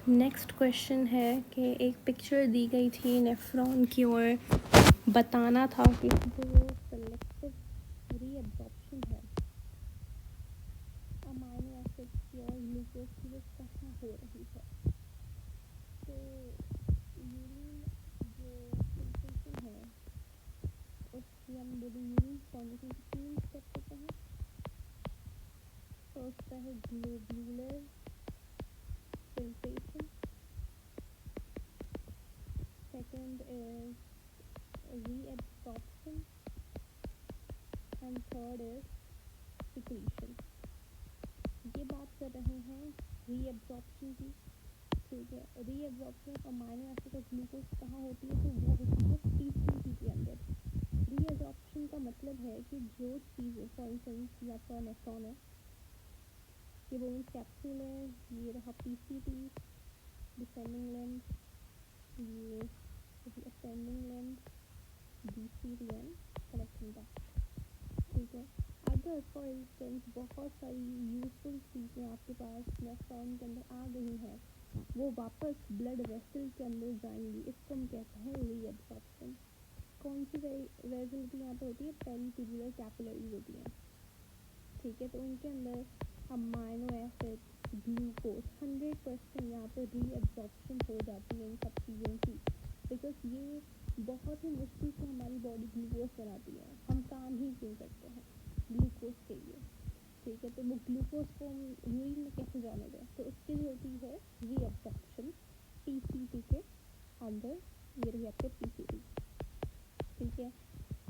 Next question है कि एक पिक्चर दी गई थी नेफ्रॉन की और बताना था कि जो सेलेक्टिव रीअब्जॉर्प्शन है अमाइनो एसिड्स की और ग्लूकोज की वो कहाँ हो रही है। तो यूरिन जो सेंसेशन है उसकी हम बोले यूरिन फॉर्मेशन के 3 स्टेप्स होते हैं। फर्स्ट है globular filtration, second is reabsorption and third is secretion। ये बात कर रहे हैं रीअब्जॉर्प्शन की, ठीक है। रीअब्जॉर्प्शन ऑफ अमाइनो एसिड और ग्लूकोज कहाँ होती है, तो वो होती है पीसीटी के अंदर। रीअब्जॉर्प्शन का मतलब है कि जो चीज़ें, फॉर इंस्टेंस ये आपका नेफ्रॉन है, ये बोन कैप्सूल है, ये रहा पीसीटी डिसेंडिंग लेंथ, ये ascending length BCD and connecting duct, ठीक है। अगर फॉर इंस्टेंस बहुत सारी यूजफुल चीज़ें आपके पास नेफ्रॉन के अंदर आ गई हैं, वो वापस ब्लड वेसल के अंदर जाएंगी, इसको हम कहते हैं रीअब्सॉर्प्शन। कौन सी वेसल होती है यहाँ पे, होती है पेरिट्यूबुलर कैपिलरीज होती हैं, ठीक है। तो उनके अंदर अमाइनो एसिड ग्लूकोज 100% यहाँ पे रीअब्सॉर्प्शन हो जाती है इन सब चीज़ों की, बिकॉज ये बहुत ही मुश्किल से हमारी बॉडी ग्लूकोज बनाती है। हम काम ही क्यों करते हैं, ग्लूकोज के लिए, ठीक है। तो वो ग्लूकोज को हम यूरिन में कैसे जाने दें, तो उसके लिए होती है रीअब्सॉर्प्शन पीसीटी के अंदर। ये रही आपके पीसीटी, ठीक है।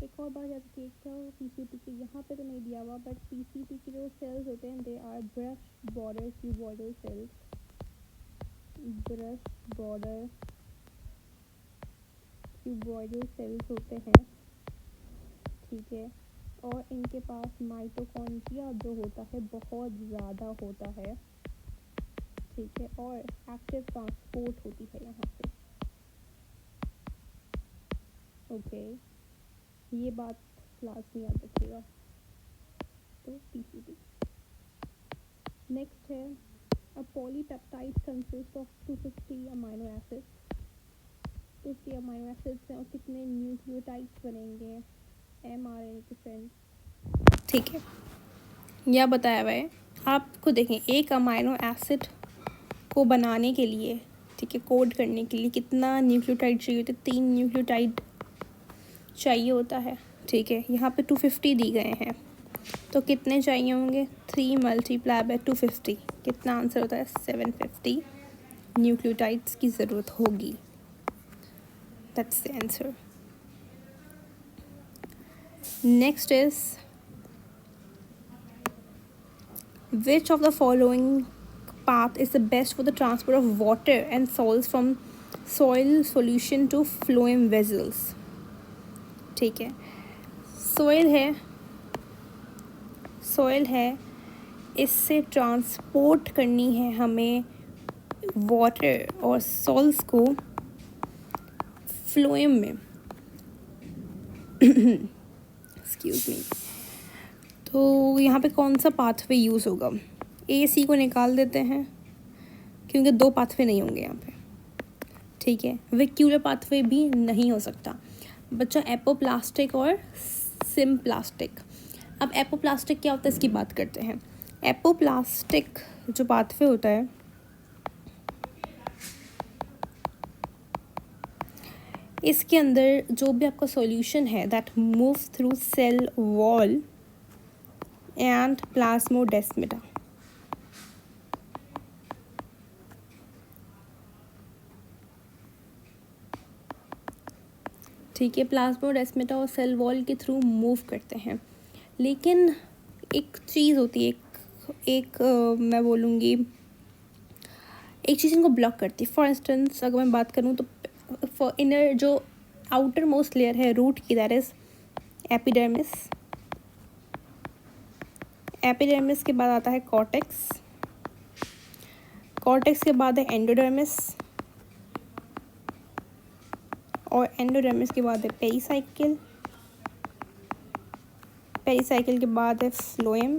एक और बात याद रखिएगा, पीसीटी के यहाँ पे तो नहीं दिया हुआ, बट पीसीटी के जो सेल्स होते हैं they are brush border cuboidal cells, brush border cuboidal cells होते हैं, ठीक है। और इनके पास माइटोकॉन्ड्रिया जो होता है बहुत ज़्यादा होता है, ठीक है। और एक्टिव ट्रांसपोर्ट होती है यहाँ पे, ओके। ये बात क्लास में याद रखिएगा। तो पीसीटी नेक्स्ट है, a polypeptide consist of 250 amino acids. 250 amino acids हैं और कितने न्यूक्लियोटाइड्स बनेंगे, mRNA के फ्रेंड्स, ठीक है। यह बताया हुआ है, आपको देखें एक अमाइनो एसिड को बनाने के लिए, ठीक है, कोड करने के लिए कितना न्यूक्लियोटाइड चाहिए होता है, 3 न्यूक्लियोटाइड चाहिए होता है, ठीक है। यहाँ पे 250 दी गए हैं, तो कितने चाहिए होंगे, 3 मल्टीप्लाई बाय 250, कितना आंसर होता है 750 न्यूक्लियोटाइड्स की ज़रूरत होगी। That's the answer. Next is which of the following path is the best for the transport of water and salts from soil solution to phloem vessels, ठीक है। सोइल है, इससे ट्रांसपोर्ट करनी है हमें वाटर और सॉल्ट्स को फ्लोएम में एक्सक्यूज मी। तो यहाँ पे कौन सा पाथवे यूज़ होगा, AC को निकाल देते हैं क्योंकि 2 पाथवे नहीं होंगे यहाँ पे, ठीक है। वेक्यूलर पाथवे भी नहीं हो सकता बच्चा, एपोप्लास्टिक और सिम्प्लास्टिक। अब एपोप्लास्टिक क्या होता है इसकी बात करते हैं। एपोप्लास्टिक जो पाथवे होता है, इसके अंदर जो भी आपका सॉल्यूशन है that moves through cell wall and plasmodesmata, ठीक है। प्लाज्मोडेस्माटा और सेल वॉल के थ्रू मूव करते हैं, लेकिन एक चीज़ होती है, एक मैं बोलूँगी एक चीज़ इनको ब्लॉक करती है। फॉर इंस्टेंस अगर मैं बात करूँ तो इनर जो आउटर मोस्ट लेयर है रूट की, दैट इज़ एपिडर्मिस। एपिडर्मिस के बाद आता है कॉर्टेक्स, कॉर्टेक्स के बाद है एंडोडर्मिस, और एंडोडर्मिस के बाद है पेरिसाइकिल, पेरिसाइकिल के बाद है फ्लोएम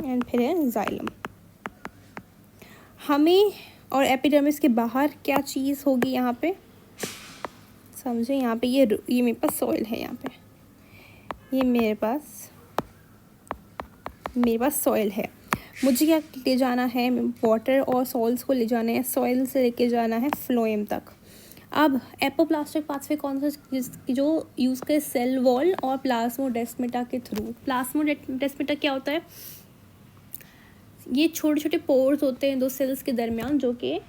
एंड फिर है जाइलम। हमें और एपिडर्मिस के बाहर क्या चीज़ होगी यहाँ पे, समझे। यहाँ पे ये मेरे पास सॉइल है, यहाँ पे ये मेरे पास सॉइल है। मुझे क्या ले जाना है, वाटर और सॉइल्स को ले जाना है, सॉइल से लेके जाना है फ्लोएम तक। अब एपोप्लास्टिक पाथवे कौन सा, जो यूज़ करे सेल वॉल और प्लाज्मोडेस्माटा के थ्रू। प्लाज्मोडेस्माटा क्या होता है, ये छोटे छोटे पोर्स होते हैं दो सेल्स के दरमियान, जो कि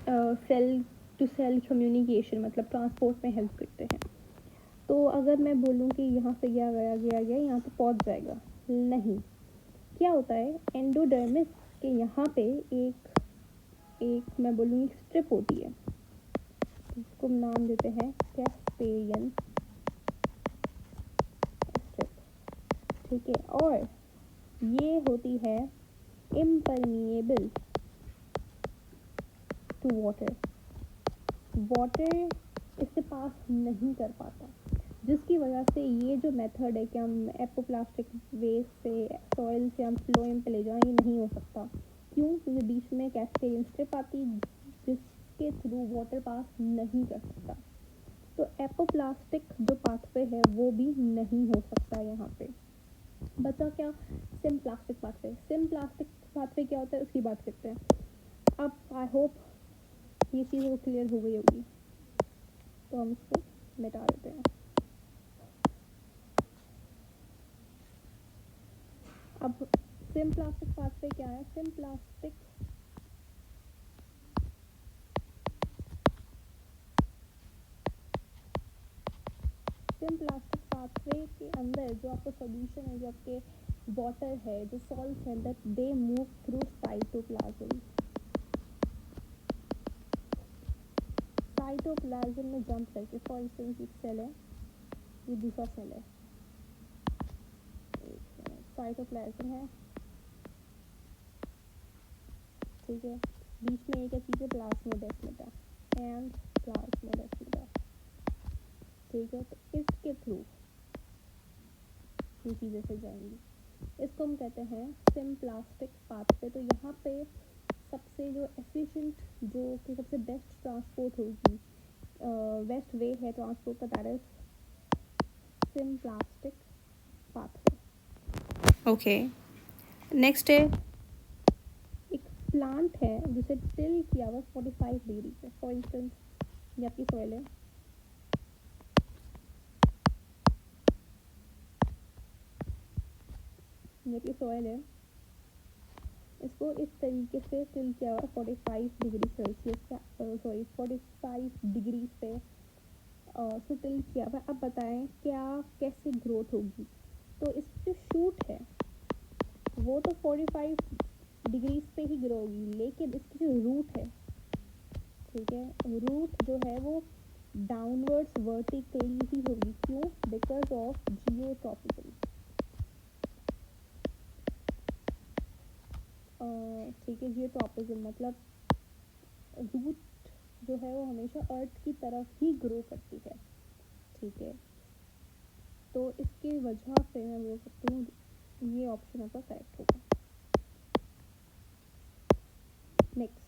सेल टू सेल कम्युनिकेशन मतलब ट्रांसपोर्ट में हेल्प करते हैं। तो अगर मैं बोलूँ कि यहाँ से गया यहाँ पे पहुँच जाएगा, नहीं। क्या होता है, एंडोडर्मिस के यहाँ पे एक मैं बोलूँगी स्ट्रिप होती है, इसको नाम देते हैं कैस्पेरियन स्ट्रिप, ठीक है। और ये होती है इम्परमिएबल टू वाटर इससे पास नहीं कर पाता, जिसकी वजह से ये जो मेथड है कि हम एपोप्लास्टिक वेस्ट से सॉइल से हम फ्लोएम पे ले जाएं, ये नहीं हो सकता। क्यों? क्योंकि बीच में कैस्केडियन स्ट्रिप आती जिसके थ्रू वाटर पास नहीं कर सकता। तो एपोप्लास्टिक जो पाथवे है वो भी नहीं हो सकता यहाँ पे। बचा क्या, सिम्प्लास्टिक पाथवे। सिम्प्लास्टिक पाथवे क्या होता है उसकी बात करते हैं। अब आई होप ये चीज़ वो क्लियर हो गई होगी, तो हम इसको मिटा देते हैं। अब सिम्प्लास्टिक पाथवे क्या है, सिम्प्लास्टिक पाथवे के अंदर जो आपका सॉल्यूशन है, जो आपके वाटर है, जो सॉल्ट है, that they move through cytoplasm. Cytoplasm में जंप करके, फॉर इंस्टेंस एक सेल है, ये दूसरा सेल है, साइटोप्लाज्म है, ठीक है। बीच में एक चीज़ है प्लाज्मोडेस्माटा एंड प्लाज्मोडेस्माटा, ठीक है। तो इसके थ्रू ये चीज़ें से जाएंगी, इसको हम कहते हैं सिम्प्लास्टिक पाथवे। तो यहाँ पे सबसे जो एफिशिएंट, जो कि सबसे बेस्ट ट्रांसपोर्ट होगी, बेस्ट वे है ट्रांसपोर्ट का, that is symplastic pathway. Okay, next है एक प्लांट है जिसे टिल किया हुआ 45 डिग्री पे। फॉर इंस्टेंस ये आपकी सॉइल है, ये आपकी सॉइल है, इसको इस तरीके से टिल किया हुआ 45 डिग्री सेल्सियस का, 45 डिग्री पे से टिल किया हुआ। अब बताएं क्या कैसे ग्रोथ होगी। तो इसकी जो शूट है वो तो 45 डिग्रीज पे ही ग्रो होगी, लेकिन इसकी जो रूट है, ठीक है, रूट जो है वो डाउनवर्ड्स वर्टिकली ही होगी। क्यों? बिकॉज ऑफ जियोट्रॉपिकल, ठीक है। जियोट्रॉपिज्म मतलब रूट जो है वो हमेशा अर्थ की तरफ ही ग्रो करती है, ठीक है। तो इसकी वजह से मैं बोल सकती हूँ ये ऑप्शन आपका करेक्ट होगा। नेक्स्ट